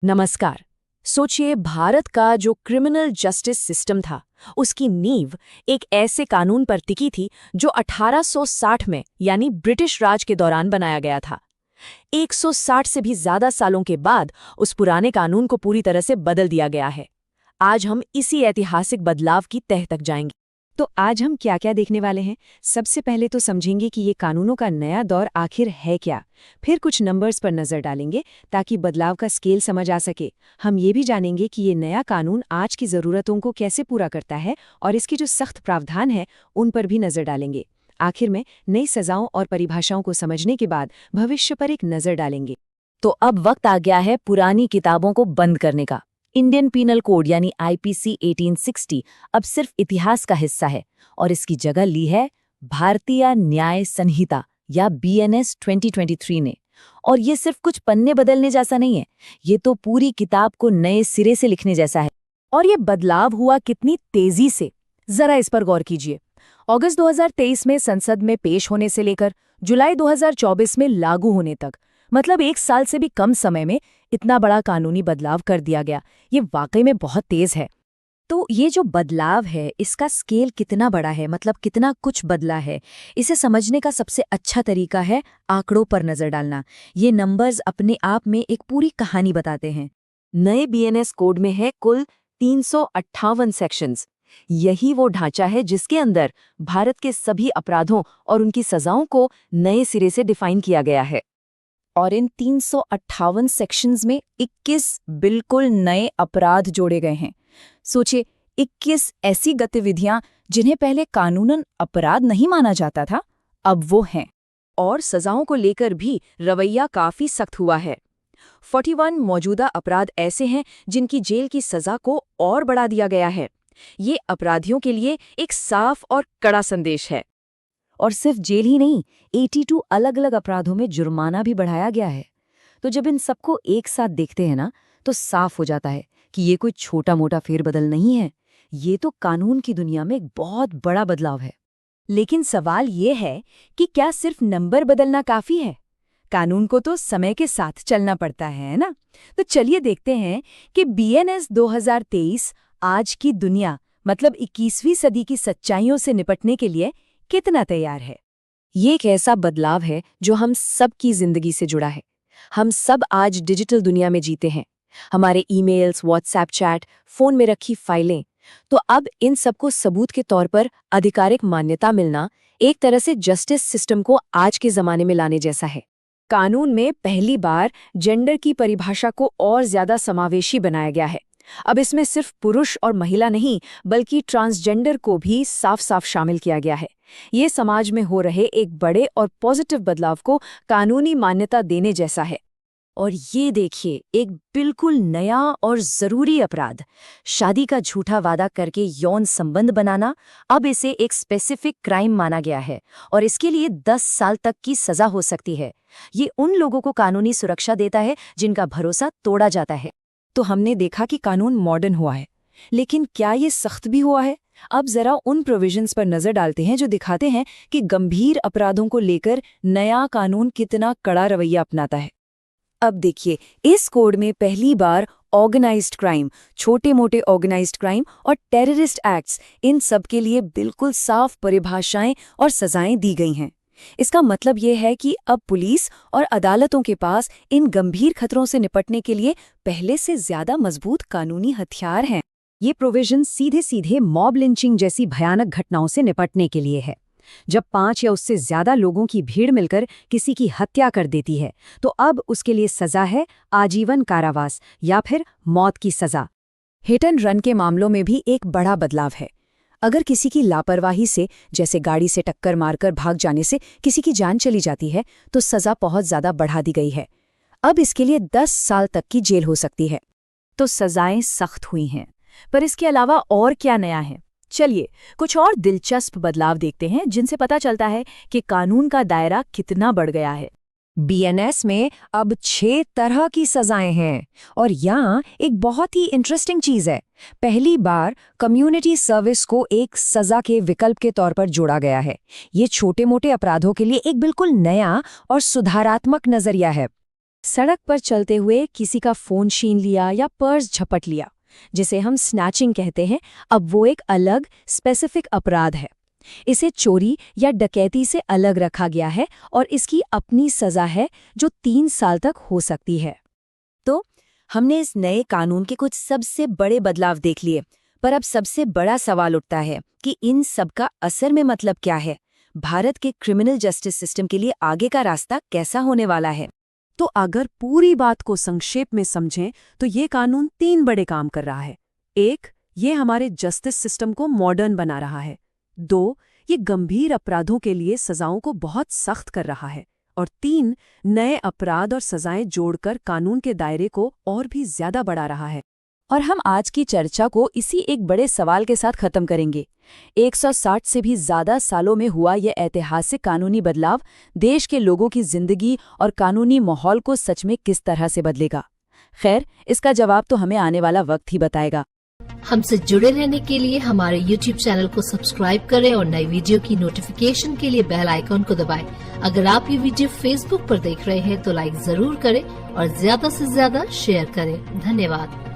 नमस्कार। सोचिए, भारत का जो क्रिमिनल जस्टिस सिस्टम था, उसकी नींव एक ऐसे कानून पर टिकी थी जो 1860 में यानी ब्रिटिश राज के दौरान बनाया गया था। 160 से भी ज्यादा सालों के बाद उस पुराने कानून को पूरी तरह से बदल दिया गया है। आज हम इसी ऐतिहासिक बदलाव की तह तक जाएंगे। तो आज हम क्या क्या देखने वाले हैं। सबसे पहले तो समझेंगे कि ये कानूनों का नया दौर आखिर है क्या। फिर कुछ नंबर्स पर नजर डालेंगे ताकि बदलाव का स्केल समझ आ सके। हम ये भी जानेंगे कि ये नया कानून आज की ज़रूरतों को कैसे पूरा करता है और इसके जो सख्त प्रावधान है उन पर भी नजर डालेंगे। आखिर में नई सजाओं और परिभाषाओं को समझने के बाद भविष्य पर एक नजर डालेंगे। तो अब वक्त आ गया है पुरानी किताबों को बंद करने का। इंडियन पीनल कोड यानी आईपीसी 1860 अब सिर्फ इतिहास का हिस्सा है और इसकी जगह ली है भारतीय न्याय संहिता या बीएनएस 2023 ने। और ये सिर्फ कुछ पन्ने बदलने जैसा नहीं है, ये तो पूरी किताब को नए सिरे से लिखने जैसा है। और ये बदलाव हुआ कितनी तेजी से, जरा इस पर गौर कीजिए। अगस्त 2023 में संसद में पेश होने से लेकर जुलाई 2024 में लागू होने तक, मतलब 1 साल से भी कम समय में इतना बड़ा कानूनी बदलाव कर दिया गया। ये वाकई में बहुत तेज है। तो ये जो बदलाव है इसका स्केल कितना बड़ा है, मतलब कितना कुछ बदला है, इसे समझने का सबसे अच्छा तरीका है आंकड़ों पर नजर डालना। ये नंबर्स अपने आप में एक पूरी कहानी बताते हैं। नए बीएनएस कोड में है कुल 358 सेक्शंस। यही वो ढांचा है जिसके अंदर भारत के सभी अपराधों और उनकी सजाओं को नए सिरे से डिफाइन किया गया है। और इन 358 सेक्शंस में 21 बिल्कुल नए अपराध जोड़े गए हैं। सोचिए, 21 ऐसी गतिविधियां जिन्हें पहले कानूनन अपराध नहीं माना जाता था, अब वो हैं। और सजाओं को लेकर भी रवैया काफी सख्त हुआ है। 41 मौजूदा अपराध ऐसे हैं जिनकी जेल की सजा को और बढ़ा दिया गया है। ये अपराधियों के लिए एक साफ और कड़ा संदेश है। और सिर्फ जेल ही नहीं, 82 अलग-अलग अपराधों में जुर्माना भी बढ़ाया गया है। तो जब इन सबको एक साथ देखते हैं ना, तो साफ हो जाता है कि ये कोई छोटा-मोटा फेरबदल नहीं है। ये तो कानून की दुनिया में एक बहुत बड़ा बदलाव है। लेकिन सवाल ये है कि क्या सिर्फ नंबर बदलना काफी है? कानून को तो समय के साथ चलना पड़ता है ना? तो चलिए देखते हैं कि बीएनएस 2023 आज की दुनिया, मतलब 21वीं सदी की सच्चाइयों से निपटने के लिए कितना तैयार है। ये एक ऐसा बदलाव है जो हम सब की जिंदगी से जुड़ा है। हम सब आज डिजिटल दुनिया में जीते हैं। हमारे ईमेल्स, व्हाट्सएप चैट, फोन में रखी फाइलें। तो अब इन सबको सबूत के तौर पर आधिकारिक मान्यता मिलना एक तरह से जस्टिस सिस्टम को आज के जमाने में लाने जैसा है। कानून में पहली बार जेंडर की परिभाषा को और ज्यादा समावेशी बनाया गया है। अब इसमें सिर्फ पुरुष और महिला नहीं, बल्कि ट्रांसजेंडर को भी साफ साफ शामिल किया गया है। ये समाज में हो रहे एक बड़े और पॉजिटिव बदलाव को कानूनी मान्यता देने जैसा है। और ये देखिए, एक बिल्कुल नया और जरूरी अपराध, शादी का झूठा वादा करके यौन संबंध बनाना, अब इसे एक स्पेसिफिक क्राइम माना गया है और इसके लिए 10 साल तक की सजा हो सकती है। ये उन लोगों को कानूनी सुरक्षा देता है जिनका भरोसा तोड़ा जाता है। तो हमने देखा कि कानून मॉडर्न हुआ है, लेकिन क्या ये सख्त भी हुआ है? अब जरा उन प्रोविजंस पर नजर डालते हैं जो दिखाते हैं कि गंभीर अपराधों को लेकर नया कानून कितना कड़ा रवैया अपनाता है। अब देखिए, इस कोड में पहली बार ऑर्गेनाइज्ड क्राइम, छोटे मोटे ऑर्गेनाइज्ड क्राइम और टेररिस्ट एक्ट्स, इन सब के लिए बिल्कुल साफ परिभाषाएं और सजाएं दी गई हैं। इसका मतलब ये है कि अब पुलिस और अदालतों के पास इन गंभीर खतरों से निपटने के लिए पहले से ज्यादा मजबूत कानूनी हथियार हैं। ये प्रोविजन सीधे सीधे मॉब लिंचिंग जैसी भयानक घटनाओं से निपटने के लिए है। जब 5 या उससे ज्यादा लोगों की भीड़ मिलकर किसी की हत्या कर देती है, तो अब उसके लिए सजा है आजीवन कारावास या फिर मौत की सजा। हिट एंड रन के मामलों में भी एक बड़ा बदलाव है। अगर किसी की लापरवाही से, जैसे गाड़ी से टक्कर मारकर भाग जाने से किसी की जान चली जाती है, तो सजा बहुत ज्यादा बढ़ा दी गई है। अब इसके लिए 10 साल तक की जेल हो सकती है। तो सजाएं सख्त हुई हैं, पर इसके अलावा और क्या नया है? चलिए कुछ और दिलचस्प बदलाव देखते हैं जिनसे पता चलता है कि कानून का दायरा कितना बढ़ गया है। बीएनएस में अब 6 तरह की सजाएं हैं और यहाँ एक बहुत ही इंटरेस्टिंग चीज है। पहली बार कम्युनिटी सर्विस को एक सजा के विकल्प के तौर पर जोड़ा गया है। ये छोटे मोटे अपराधों के लिए एक बिल्कुल नया और सुधारात्मक नजरिया है। सड़क पर चलते हुए किसी का फोन छीन लिया या पर्स झपट लिया, जिसे हम स्नैचिंग कहते हैं, अब वो एक अलग स्पेसिफिक अपराध है। इसे चोरी या डकैती से अलग रखा गया है और इसकी अपनी सजा है जो 3 साल तक हो सकती है। तो हमने इस नए कानून के कुछ सबसे बड़े बदलाव देख लिए, पर अब सबसे बड़ा सवाल उठता है कि इन सब का असर में मतलब क्या है? भारत के क्रिमिनल जस्टिस सिस्टम के लिए आगे का रास्ता कैसा होने वाला है? तो अगर पूरी बात को संक्षेप में समझें तो ये कानून 3 बड़े काम कर रहा है। 1, ये हमारे जस्टिस सिस्टम को मॉडर्न बना रहा है। 2, ये गंभीर अपराधों के लिए सजाओं को बहुत सख्त कर रहा है। और 3, नए अपराध और सजाएं जोड़कर कानून के दायरे को और भी ज्यादा बढ़ा रहा है। और हम आज की चर्चा को इसी एक बड़े सवाल के साथ खत्म करेंगे। 160 से भी ज्यादा सालों में हुआ यह ऐतिहासिक कानूनी बदलाव देश के लोगों की जिंदगी और कानूनी माहौल को सच में किस तरह से बदलेगा? खैर, इसका जवाब तो हमें आने वाला वक्त ही बताएगा। हमसे जुड़े रहने के लिए हमारे YouTube चैनल को सब्सक्राइब करें और नई वीडियो की नोटिफिकेशन के लिए बेल आइकॉन को दबाएं। अगर आप ये वीडियो Facebook पर देख रहे हैं तो लाइक जरूर करें और ज्यादा से ज्यादा शेयर करें। धन्यवाद।